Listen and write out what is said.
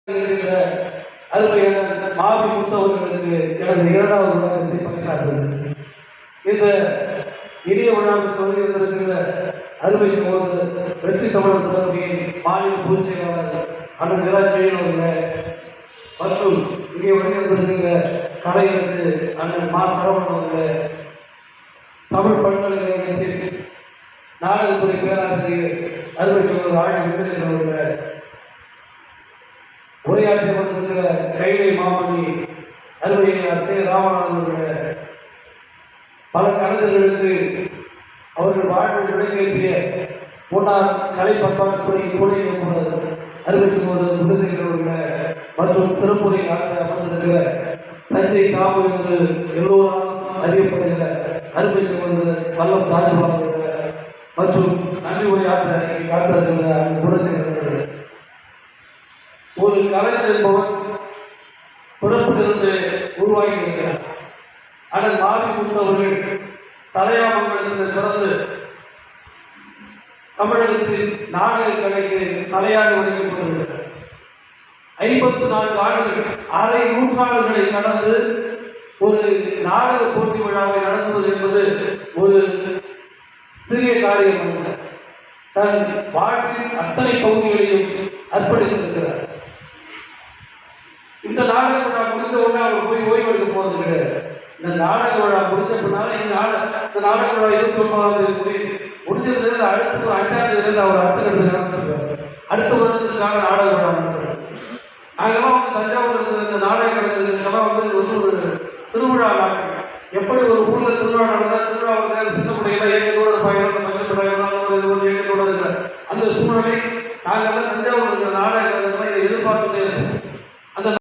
அருமையான மாவி முத்தவர்களுக்கு எனது இரண்டாவது விளக்கத்தை பரிசாற்றுகிறது. இந்த இனிய விழாவுக்கு வருகின்ற அருமை சகோதரர் வெற்றி தமிழர் தொடர்பின் மாநில பொதுச் செயலாளர் அண்ணன் நிராட்சியின் அவர்கள் மற்றும் இங்கே வருகின்ற கலைஞருக்கு அண்ணன் மா சரவணன் அவர்கள், தமிழ் பல்கலைக்கழகத்தின் நாடகத்துறை பேராசிரியர் அருமை சகோதரர் ஆழ வெங்கடேசன் அவர்கள், உரையாற்றி கொண்டிருக்கிற கைலை மாமணி அருமையார் சே ராமநாதனுடைய பல கலைஞர்களுக்கு அவர்கள் வாழ்வில் விடைபெற்றிய முன்னாள் கலை பண்பாட்டுத்துறை துணை இயக்குனர் அருமை சகோதரர் குணசேகரன் மற்றும் சிறப்புரை ஆற்ற அமர்ந்திருக்கிற தஞ்சை காப்பு என்று எல்லோரால் அறியப்படுகிற அருமை சகோதரர் வல்லம் தாஜ்பால் மற்றும் நன்றி உரை ஆற்ற காத்திருக்கிற குணசேகரன். ஒரு கலைஞர் என்பவர் பிறப்பிலிருந்து உருவாகி இருக்கிறார். ஆனால் மாவி முன்னவர்கள் தலையாமங்களிலிருந்து பிறந்து தமிழகத்தில் நாடக கலைக்கு தலையாக வழங்கப்பட்டிருக்கிறார். 54 ஆண்டுகள், அரை நூற்றாண்டுகளை கடந்து ஒரு நாடக போட்டி விழாவை நடத்துவது என்பது ஒரு சிறிய காரியம் அல்ல. தன் வாழ்வின் அத்தனை பகுதிகளையும் அர்ப்பணித்திருக்கிறார். இந்த நாடக விழா முடிந்த உடனே அவர் போய் ஓய்வெடுக்க போறது கிடையாது. இந்த நாடக விழா முடிஞ்ச பின்னால இந்த நாடக விழா 29ஆம் முடிஞ்சதுலேருந்து அடுத்த ஒரு 5ஆம் தேதியிலிருந்து அவர் அடுத்த கட்டத்துக்கு அடுத்த வருடத்துக்கான நாடக விழா நடத்துறாரு. நாங்கெல்லாம் வந்து தஞ்சாவூர் இருக்கிற இந்த நாடக கலைஞர்களுக்கெல்லாம் வந்து ஒரு திருவிழா நாடகம். எப்படி ஒரு ஊர்ல திருவிழா நடந்தா திருவிழா வந்து சின்ன பிள்ளைகளாம் ஏகத்தோட பயணம் மஞ்சள் பயணம் ஏகத்தோட இருக்கிற அந்த சூழ்நிலை நாங்கெல்லாம் தஞ்சாவூர் இருக்கிற நாடக கலைஞர்கள் இதை எதிர்பார்த்துட்டே இருக்கோம்.